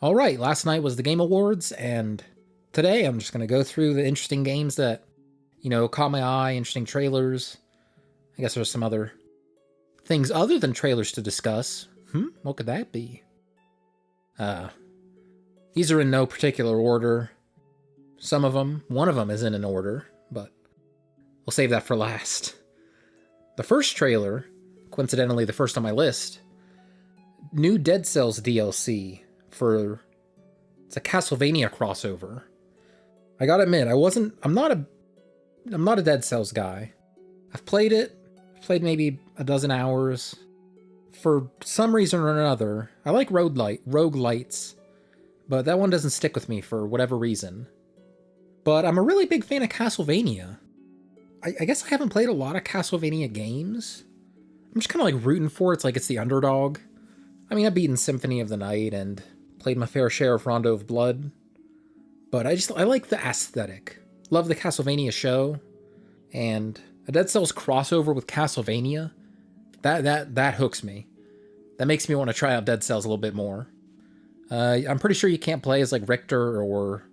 All right, last night was the Game Awards, and today I'm just going to go through the interesting games that, caught my eye, interesting trailers. I guess there's some other things other than trailers to discuss. What could that be? Uh, these are in no particular order. One of them is in an order, but we'll save that for last. The first trailer, coincidentally the first on my list, new Dead Cells DLC it's a Castlevania crossover. I gotta admit, I'm not a Dead Cells guy. I've played maybe a dozen hours. For some reason or another, I like roguelites, but that one doesn't stick with me for whatever reason. But I'm a really big fan of Castlevania. I guess I haven't played a lot of Castlevania games. I'm just kind of like rooting for it. It's like it's the underdog. I mean, I've beaten Symphony of the Night and played my fair share of Rondo of Blood, but I like the aesthetic. Love the Castlevania show, and a Dead Cells crossover with Castlevania, that hooks me. That makes me want to try out Dead Cells a little bit more. I'm pretty sure you can't play as like Richter or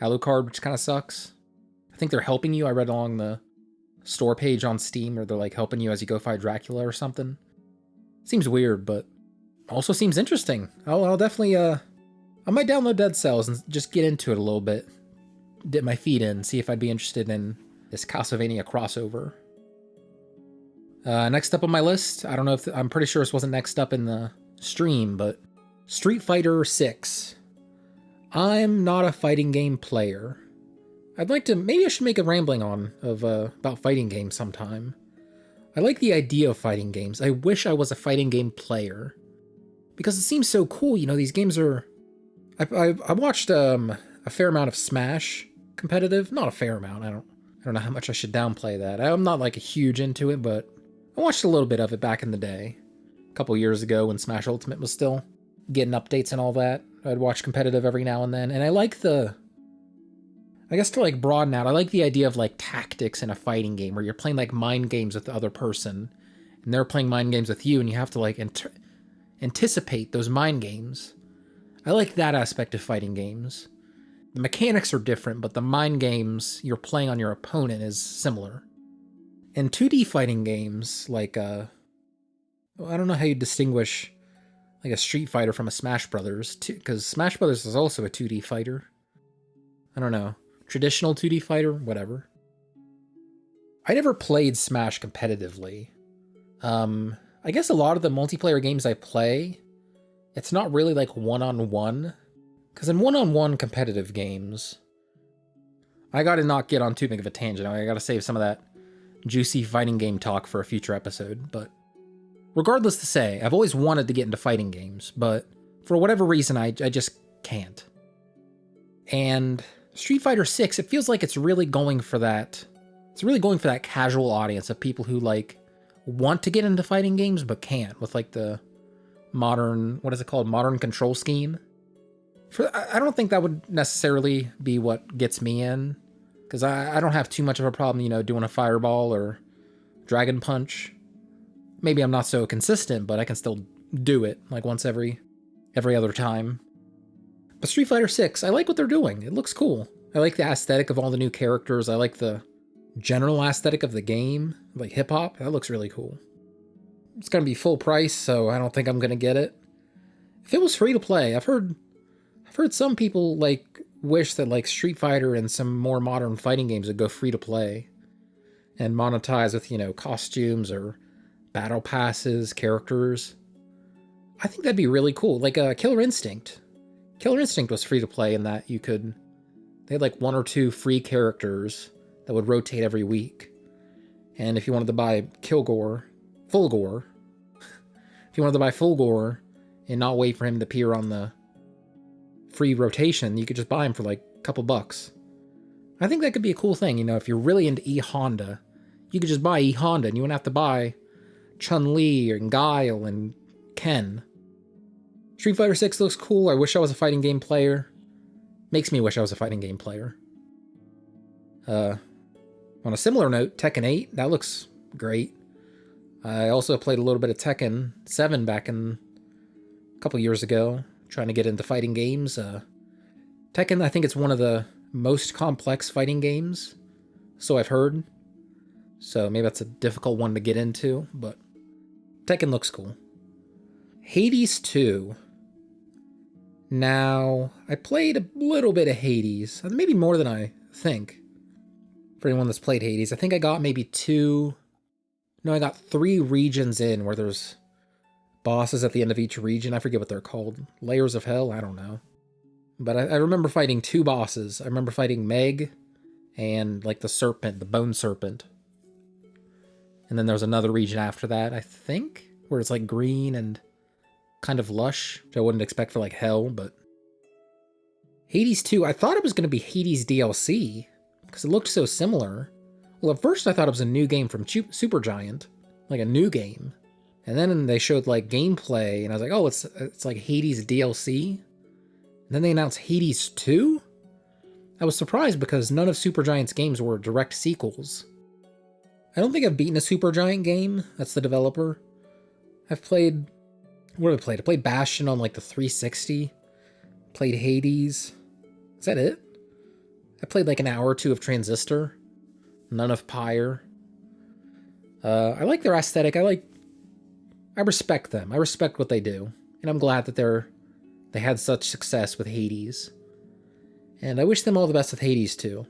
Alucard, which kind of sucks. I think they're helping you. I read along the store page on Steam, or they're like helping you as you go fight Dracula or something. Seems weird, but also seems interesting. I'll definitely I might download Dead Cells and just get into it a little bit. Dip my feet in, see if I'd be interested in this Castlevania crossover. Next up on my list, I don't know if I'm pretty sure this wasn't next up in the stream, but Street Fighter 6. I'm not a fighting game player. Maybe I should make a rambling about fighting games sometime. I like the idea of fighting games. I wish I was a fighting game player, because it seems so cool. These games are... I watched a fair amount of Smash competitive. Not a fair amount. I don't know how much I should downplay that. I'm not like a huge into it, but I watched a little bit of it back in the day. A couple years ago when Smash Ultimate was still getting updates and all that. I'd watch competitive every now and then. And I guess to like broaden out, I like the idea of like tactics in a fighting game where you're playing like mind games with the other person and they're playing mind games with you, and you have to like anticipate those mind games. I like that aspect of fighting games. The mechanics are different, but the mind games you're playing on your opponent is similar. In 2D fighting games, like, I don't know how you distinguish like a Street Fighter from a Smash Brothers, because Smash Brothers is also a 2D fighter. I don't know. Traditional 2D fighter? Whatever. I never played Smash competitively. I guess a lot of the multiplayer games I play, it's not really like one-on-one. Because in one-on-one competitive games, I gotta not get on too big of a tangent. I gotta save some of that juicy fighting game talk for a future episode. But regardless to say, I've always wanted to get into fighting games, but for whatever reason, I just can't. And Street Fighter 6, it feels like it's really going for that. It's really going for that casual audience of people who like want to get into fighting games but can't, with like the modern, what is it called? Modern control scheme. I don't think that would necessarily be what gets me in, because I don't have too much of a problem, doing a fireball or dragon punch. Maybe I'm not so consistent, but I can still do it like once every other time. But Street Fighter 6, I like what they're doing. It looks cool. I like the aesthetic of all the new characters. I like the general aesthetic of the game, like hip hop. That looks really cool. It's gonna be full price, so I don't think I'm gonna get it. If it was free to play, I've heard some people like wish that like Street Fighter and some more modern fighting games would go free to play and monetize with, costumes or battle passes, characters. I think that'd be really cool. Like Killer Instinct. Killer Instinct was free to play in that they had like one or two free characters that would rotate every week. And if you wanted to buy Fulgore, if you wanted to buy Fulgore and not wait for him to appear on the free rotation, you could just buy him for like a couple bucks. I think that could be a cool thing. If you're really into E-Honda, you could just buy E-Honda and you wouldn't have to buy Chun-Li and Guile and Ken. Street Fighter 6 looks cool. I wish I was a fighting game player. Makes me wish I was a fighting game player. On a similar note, Tekken 8, that looks great. I also played a little bit of Tekken 7 back in a couple years ago. trying to get into fighting games. Tekken, I think it's one of the most complex fighting games, so I've heard. So maybe that's a difficult one to get into, but Tekken looks cool. Hades 2. Now, I played a little bit of Hades, maybe more than I think. For anyone that's played Hades, I think I got maybe I got 3 regions in where there's bosses at the end of each region. I forget what they're called. Layers of Hell? I don't know. But I remember fighting 2 bosses. I remember fighting Meg and like the serpent, the bone serpent. And then there's another region after that, I think, where it's like green and kind of lush, which I wouldn't expect for like hell, but Hades 2, I thought it was going to be Hades DLC because it looked so similar. Well, at first I thought it was a new game from Supergiant, like a new game. And then they showed like gameplay and I was like, oh, it's like Hades DLC. And then they announced Hades 2? I was surprised because none of Supergiant's games were direct sequels. I don't think I've beaten a Supergiant game. That's the developer. I've played... What have I played? I played Bastion on like the 360. Played Hades. Is that it? I played like an hour or 2 of Transistor. None of Pyre. I like their aesthetic. I respect them. I respect what they do. And I'm glad that they had such success with Hades. And I wish them all the best with Hades too.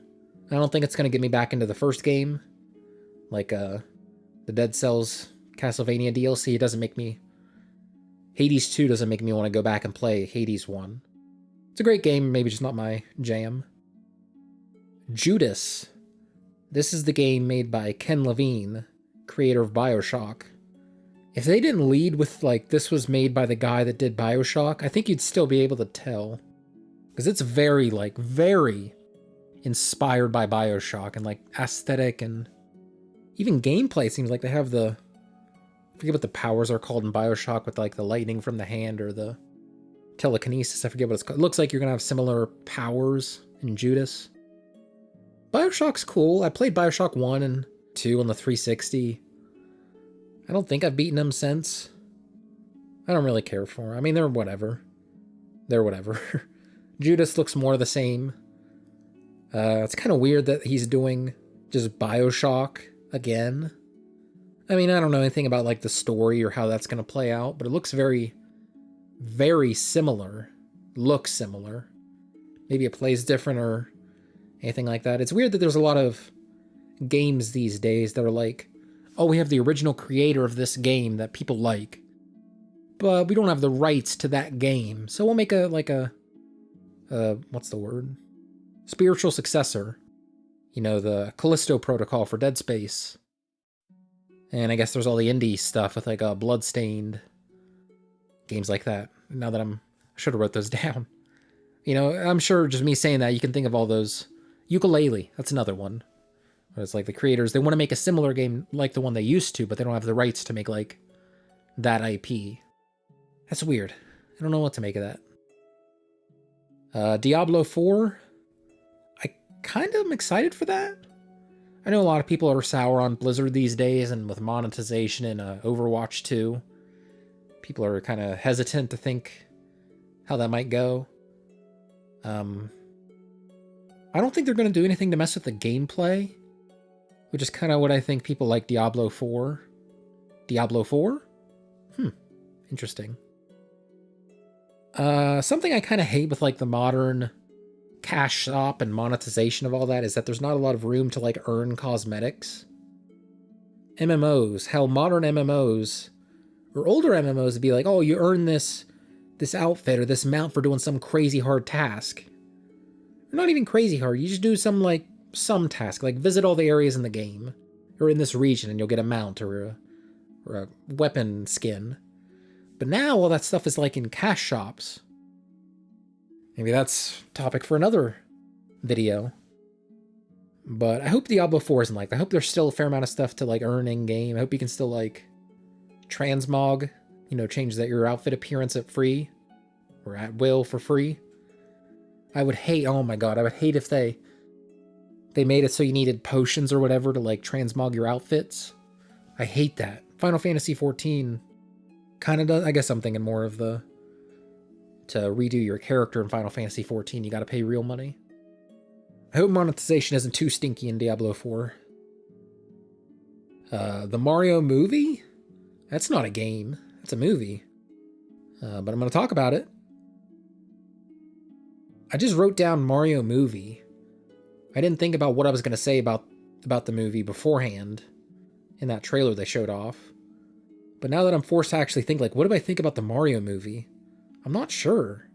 I don't think it's going to get me back into the first game. Like the Dead Cells Castlevania DLC. It doesn't make me... Hades 2 doesn't make me want to go back and play Hades 1. It's a great game, maybe just not my jam. Judas. This is the game made by Ken Levine, creator of BioShock. If they didn't lead with, like, this was made by the guy that did BioShock, I think you'd still be able to tell. Because it's very inspired by BioShock, and, like, aesthetic and even gameplay seems like they have the... I forget what the powers are called in BioShock with, like, the lightning from the hand or the telekinesis. I forget what it's called. It looks like you're going to have similar powers in Judas. BioShock's cool. I played BioShock 1 and 2 on the 360. I don't think I've beaten them since. I don't really care for them. I mean, they're whatever. Judas looks more the same. It's kind of weird that he's doing just BioShock again. I mean, I don't know anything about, like, the story or how that's going to play out, but it looks very, very similar. Looks similar. Maybe it plays different or anything like that. It's weird that there's a lot of games these days that are like, oh, we have the original creator of this game that people like, but we don't have the rights to that game, so we'll make what's the word? Spiritual successor. You know, the Callisto Protocol for Dead Space. And I guess there's all the indie stuff with, like, Bloodstained. Games like that. Now that I should have wrote those down. You know, I'm sure just me saying that, you can think of all those. Yooka-Laylee, that's another one. Where it's like the creators, they want to make a similar game like the one they used to, but they don't have the rights to make, like, that IP. That's weird. I don't know what to make of that. Diablo 4. I kind of am excited for that. I know a lot of people are sour on Blizzard these days, and with monetization in Overwatch 2, people are kind of hesitant to think how that might go. I don't think they're going to do anything to mess with the gameplay, which is kind of what I think people like Diablo 4. Diablo 4? Interesting. Something I kind of hate with, like, the modern cash shop and monetization of all that is that there's not a lot of room to, like, earn cosmetics. MMOs, hell, modern MMOs or older MMOs would be like, oh, you earn this outfit or this mount for doing some crazy hard task. Or not even crazy hard, you just do some task, like visit all the areas in the game or in this region and you'll get a mount or a weapon skin. But now all that stuff is, like, in cash shops. Maybe that's a topic for another video. But I hope Diablo 4 isn't like that. I hope there's still a fair amount of stuff to, like, earn in-game. I hope you can still, like, transmog, you know, change your outfit appearance at free. Or at will for free. I would hate, oh my god, I would hate if they made it so you needed potions or whatever to, like, transmog your outfits. I hate that. Final Fantasy XIV kind of does. I guess I'm thinking more of the to redo your character in Final Fantasy XIV, you gotta pay real money. I hope monetization isn't too stinky in Diablo 4. The Mario movie? That's not a game. That's a movie. But I'm going to talk about it. I just wrote down Mario movie. I didn't think about what I was going to say about the movie beforehand in that trailer they showed off. But now that I'm forced to actually think, like, what do I think about the Mario movie? I'm not sure.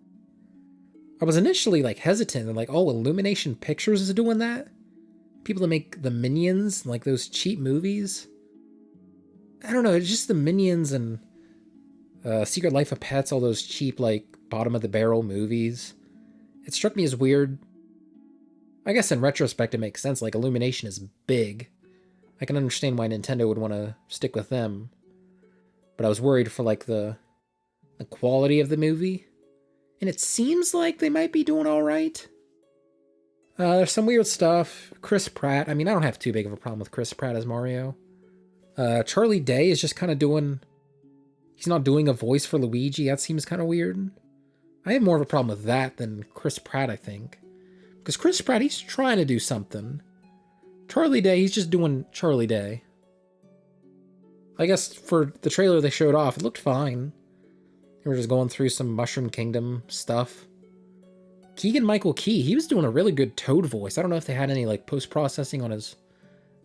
I was initially, like, hesitant and like, oh, Illumination Pictures is doing that? People that make the Minions, like those cheap movies. I don't know, it's just the Minions and Secret Life of Pets, all those cheap, like, bottom-of-the-barrel movies. It struck me as weird. I guess in retrospect it makes sense, like, Illumination is big. I can understand why Nintendo would want to stick with them. But I was worried for, like, the quality of the movie. And it seems like they might be doing alright. There's some weird stuff. Chris Pratt, I mean, I don't have too big of a problem with Chris Pratt as Mario. Charlie Day is just kind of doing... He's not doing a voice for Luigi. That seems kind of weird. I have more of a problem with that than Chris Pratt, I think. Because Chris Pratt, he's trying to do something. Charlie Day, he's just doing Charlie Day. I guess for the trailer they showed off, it looked fine. They were just going through some Mushroom Kingdom stuff. Keegan-Michael Key, he was doing a really good Toad voice. I don't know if they had any like post-processing on his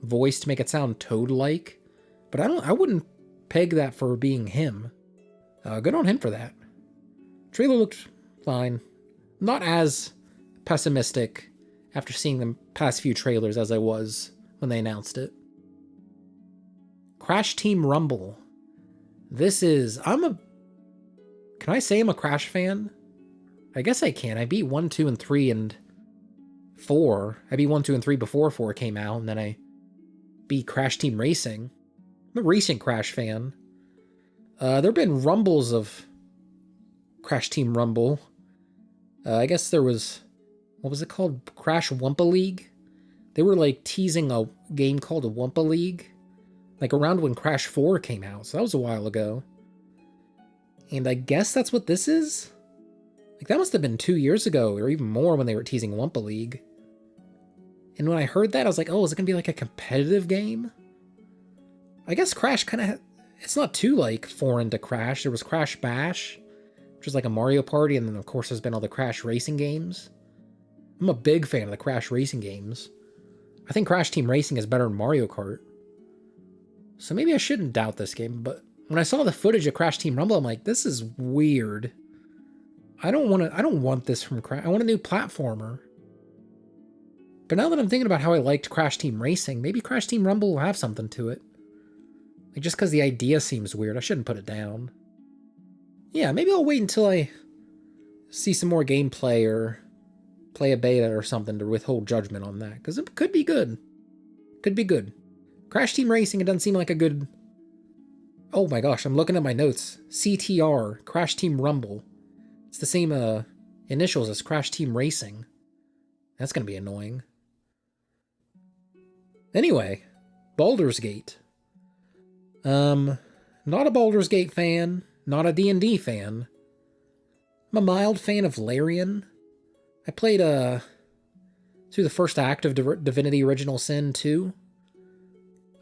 voice to make it sound Toad-like. But I wouldn't peg that for being him. Good on him for that. Trailer looked fine. Not as pessimistic after seeing the past few trailers as I was when they announced it. Crash Team Rumble. Can I say I'm a Crash fan? I guess I can. I beat 1, 2, and 3 and 4. I beat 1, 2, and 3 before 4 came out, and then I beat Crash Team Racing. I'm a recent Crash fan. There have been rumbles of Crash Team Rumble. I guess there was... What was it called? Crash Wumpa League? They were like teasing a game called a Wumpa League. Like around when Crash 4 came out. So that was a while ago. And I guess that's what this is? Like that must have been 2 years ago or even more when they were teasing Wumpa League. And when I heard that, I was like, oh, is it going to be like a competitive game? I guess Crash kind of... It's not too, like, foreign to Crash. There was Crash Bash, which was like a Mario Party, and then, of course, there's been all the Crash Racing games. I'm a big fan of the Crash Racing games. I think Crash Team Racing is better than Mario Kart. So maybe I shouldn't doubt this game, but when I saw the footage of Crash Team Rumble, I'm like, this is weird. I don't want this from Crash. I want a new platformer. But now that I'm thinking about how I liked Crash Team Racing, maybe Crash Team Rumble will have something to it. Like, just because the idea seems weird, I shouldn't put it down. Yeah, maybe I'll wait until I see some more gameplay or play a beta or something to withhold judgment on that, because it could be good. Could be good. Crash Team Racing, it doesn't seem like a good... Oh my gosh, I'm looking at my notes. CTR, Crash Team Rumble. It's the same initials as Crash Team Racing. That's going to be annoying. Anyway, Baldur's Gate. Not a Baldur's Gate fan, not a D&D fan. I'm a mild fan of Larian. I played through the first act of Divinity Original Sin 2.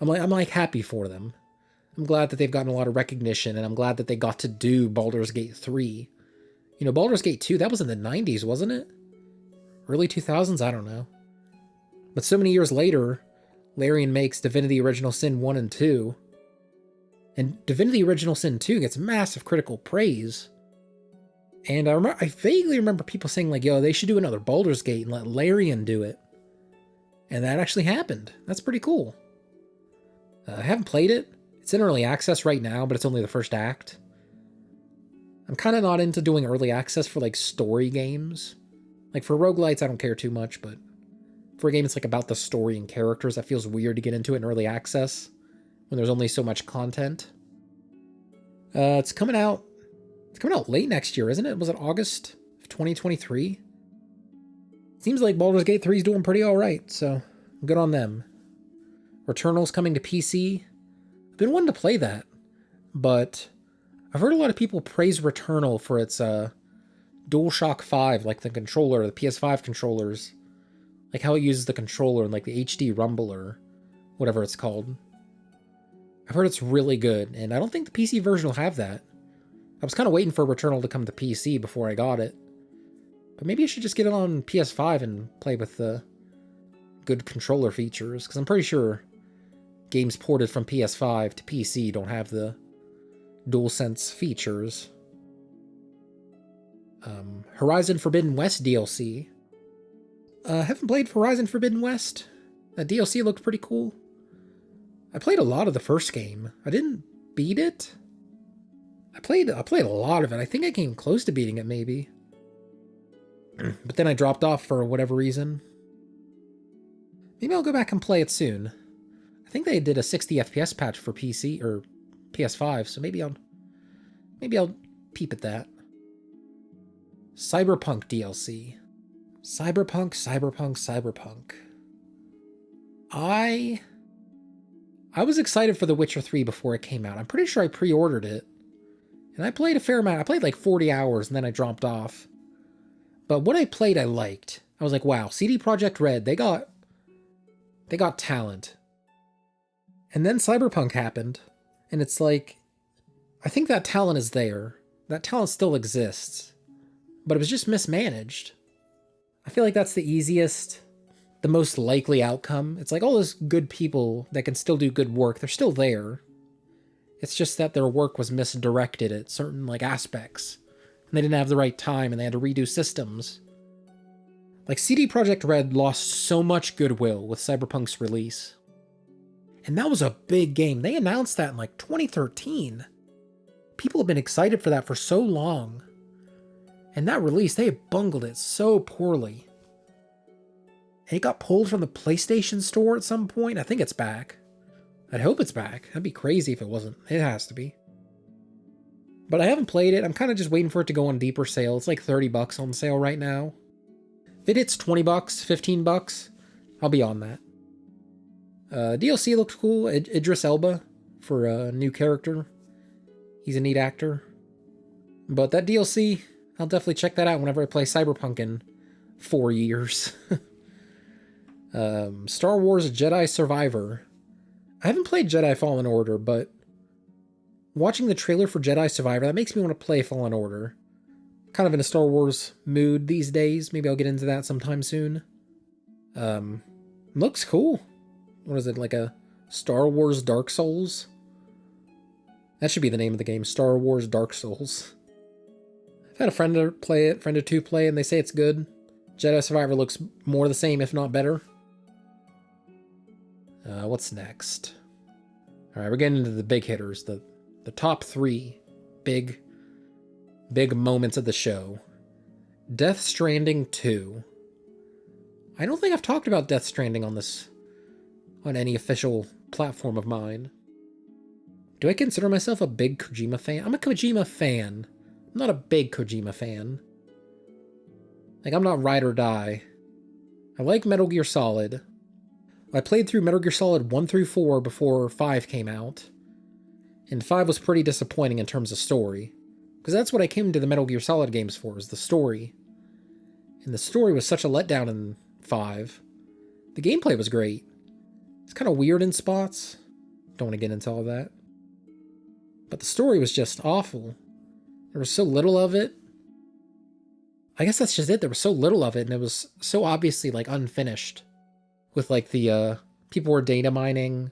I'm like happy for them. I'm glad that they've gotten a lot of recognition, and I'm glad that they got to do Baldur's Gate 3. You know, Baldur's Gate 2, that was in the 90s, wasn't it? Early 2000s? I don't know. But so many years later, Larian makes Divinity Original Sin 1 and 2. And Divinity Original Sin 2 gets massive critical praise. And I vaguely remember people saying, like, yo, they should do another Baldur's Gate and let Larian do it. And that actually happened. That's pretty cool. I haven't played it. It's in early access right now, but it's only the first act. I'm kind of not into doing early access for, like, story games. Like, for roguelites, I don't care too much, but for a game that's, like, about the story and characters, that feels weird to get into it in early access when there's only so much content. It's coming out late next year, isn't it? Was it August of 2023? Seems like Baldur's Gate 3 is doing pretty alright, so good on them. Returnal's coming to PC. I've been wanting to play that, but I've heard a lot of people praise Returnal for its DualShock 5, like the controller, the PS5 controllers, like how it uses the controller and like the HD Rumble or whatever it's called. I've heard it's really good, and I don't think the PC version will have that. I was kind of waiting for Returnal to come to PC before I got it. But maybe I should just get it on PS5 and play with the good controller features, because I'm pretty sure games ported from PS5 to PC don't have the DualSense features. Horizon Forbidden West DLC. Haven't played Horizon Forbidden West. That DLC looked pretty cool. I played a lot of the first game. I didn't beat it. I played a lot of it. I think I came close to beating it, maybe. But then I dropped off for whatever reason. Maybe I'll go back and play it soon. I think they did a 60 FPS patch for PC or PS5, so maybe I'll peep at that. Cyberpunk DLC. Cyberpunk. I was excited for The Witcher 3 before it came out. I'm pretty sure I pre-ordered it. And I played a fair amount. I played like 40 hours and then I dropped off. But what I played, I liked. I was like, wow, CD Projekt Red, they got talent. And then Cyberpunk happened. And it's like, I think that talent is there. That talent still exists. But it was just mismanaged. I feel like that's the easiest, the most likely outcome. It's like all those good people that can still do good work, they're still there. It's just that their work was misdirected at certain like aspects. And they didn't have the right time and they had to redo systems. Like CD Projekt Red lost so much goodwill with Cyberpunk's release. And that was a big game. They announced that in like 2013. People have been excited for that for so long. And that release, they bungled it so poorly. And it got pulled from the PlayStation Store at some point. I think it's back. I'd hope it's back. That'd be crazy if it wasn't. It has to be. But I haven't played it. I'm kind of just waiting for it to go on deeper sale. It's like $30 on sale right now. If it hits $20, $15, I'll be on that. DLC looked cool. Idris Elba for a new character. He's a neat actor. But that DLC, I'll definitely check that out whenever I play Cyberpunk in 4 years. Star Wars Jedi Survivor. I haven't played Jedi Fallen Order, but watching the trailer for Jedi Survivor, that makes me want to play Fallen Order. Kind of in a Star Wars mood these days. Maybe I'll get into that sometime soon. Looks cool. What is it, like a Star Wars Dark Souls? That should be the name of the game, Star Wars Dark Souls. I've had a friend or two play it, and they say it's good. Jedi Survivor looks more the same, if not better. What's next? Alright, we're getting into the big hitters, the top 3 big moments of the show. Death Stranding 2. I don't think I've talked about Death Stranding on any official platform of mine. Do I consider myself a big Kojima fan? I'm a Kojima fan. I'm not a big Kojima fan. Like, I'm not ride or die. I like Metal Gear Solid. I played through Metal Gear Solid 1 through 4 before 5 came out. And 5 was pretty disappointing in terms of story. Because that's what I came to the Metal Gear Solid games for, is the story. And the story was such a letdown in 5. The gameplay was great. It's kind of weird in spots. Don't want to get into all that. But the story was just awful. There was so little of it. I guess that's just it. There was so little of it, and it was so obviously, like, unfinished. With, like, the, people were data mining,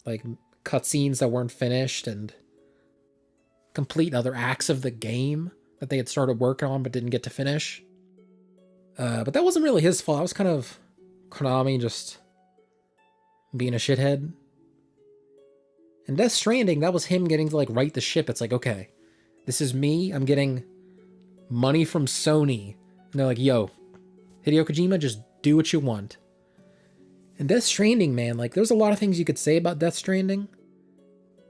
like, cutscenes that weren't finished, and complete other acts of the game that they had started working on but didn't get to finish. But that wasn't really his fault. That was kind of Konami just being a shithead. And Death Stranding, that was him getting to, like, right the ship. It's like, okay, this is me. I'm getting money from Sony. And they're like, yo, Hideo Kojima, just do what you want. And Death Stranding, man, like, there's a lot of things you could say about Death Stranding,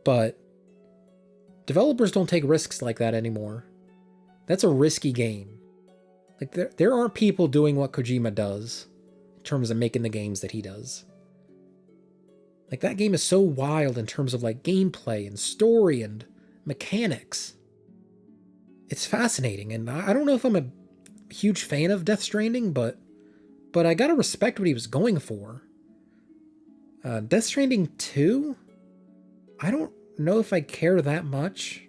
but developers don't take risks like that anymore. That's a risky game. Like, there aren't people doing what Kojima does in terms of making the games that he does. Like, that game is so wild in terms of, like, gameplay and story and mechanics. it's fascinating, and I don't know if I'm a huge fan of Death Stranding, but I gotta respect what he was going for. Death Stranding 2? I don't know if I care that much.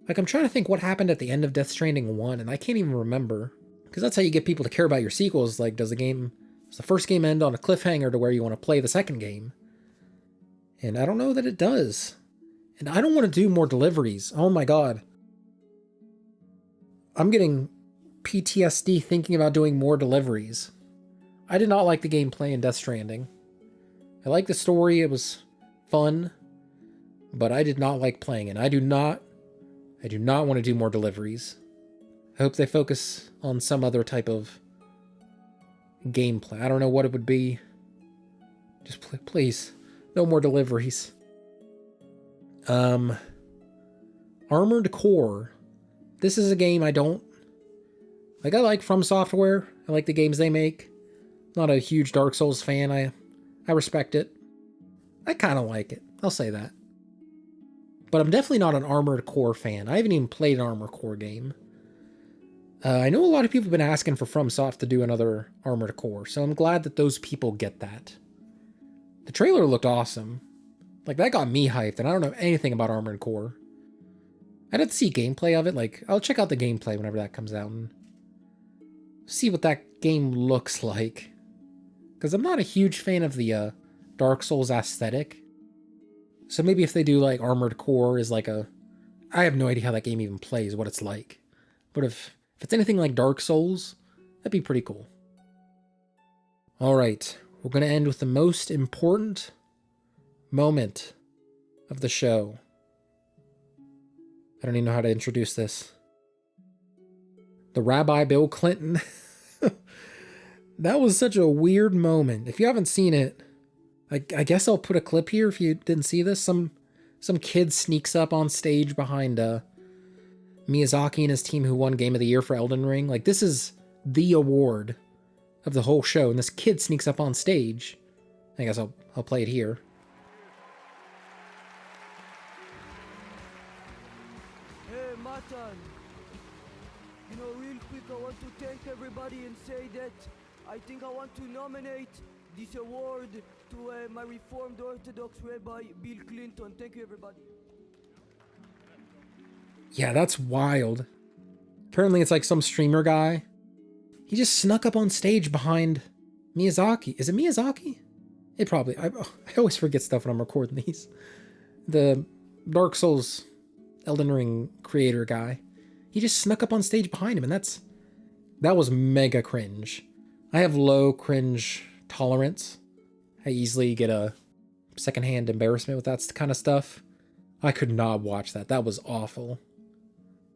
Like, I'm trying to think what happened at the end of Death Stranding 1, and I can't even remember. Because that's how you get people to care about your sequels. Like, does the first game end on a cliffhanger to where you want to play the second game? And I don't know that it does. And I don't want to do more deliveries. Oh my god. I'm getting PTSD thinking about doing more deliveries. I did not like the gameplay in Death Stranding. I liked the story, it was fun, but I did not like playing it. I do not want to do more deliveries. I hope they focus on some other type of gameplay. I don't know what it would be. Just please, no more deliveries. Armored Core. This is a game I don't... Like, I like From Software. I like the games they make. Not a huge Dark Souls fan. I respect it. I kind of like it. I'll say that. But I'm definitely not an Armored Core fan. I haven't even played an Armored Core game. I know a lot of people have been asking for FromSoft to do another Armored Core, so I'm glad that those people get that. The trailer looked awesome. Like, that got me hyped, and I don't know anything about Armored Core. I'd have to see gameplay of it. Like, I'll check out the gameplay whenever that comes out and see what that game looks like. Because I'm not a huge fan of the Dark Souls aesthetic. So maybe if they do, like, Armored Core is like a... I have no idea how that game even plays, what it's like. But if it's anything like Dark Souls, that'd be pretty cool. Alright, we're going to end with the most important moment of the show. I don't even know how to introduce this. The Rabbi Bill Clinton. That was such a weird moment. If you haven't seen it, I guess I'll put a clip here if you didn't see this. Some kid sneaks up on stage behind Miyazaki and his team who won Game of the Year for Elden Ring. Like, this is the award of the whole show, and this kid sneaks up on stage. I guess I'll play it here. Hey, Matan. You know, real quick, I want to thank everybody and say that I think I want to nominate this award to my Reformed Orthodox Rabbi, Bill Clinton. Thank you, everybody. Yeah, that's wild. Apparently it's like some streamer guy. He just snuck up on stage behind Miyazaki. Is it Miyazaki? It probably... I always forget stuff when I'm recording these. The Dark Souls Elden Ring creator guy. He just snuck up on stage behind him, and that was mega cringe. I have low cringe tolerance. I easily get a secondhand embarrassment with that kind of stuff. I could not watch that. That was awful.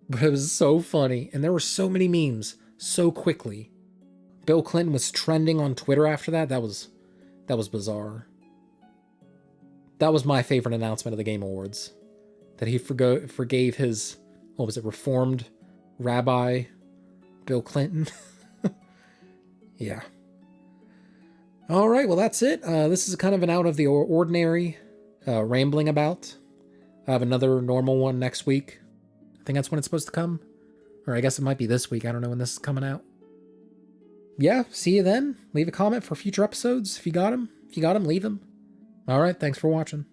But it was so funny, and there were so many memes so quickly. Bill Clinton was trending on Twitter after that. That was bizarre. That was my favorite announcement of the Game Awards. That he forgave his, what was it, Reformed Rabbi Bill Clinton. Yeah. All right, well, that's it. This is kind of an out of the ordinary rambling about. I have another normal one next week. I think that's when it's supposed to come. Or I guess it might be this week. I don't know when this is coming out. Yeah, see you then. Leave a comment for future episodes if you got them. If you got them, leave them. All right, thanks for watching.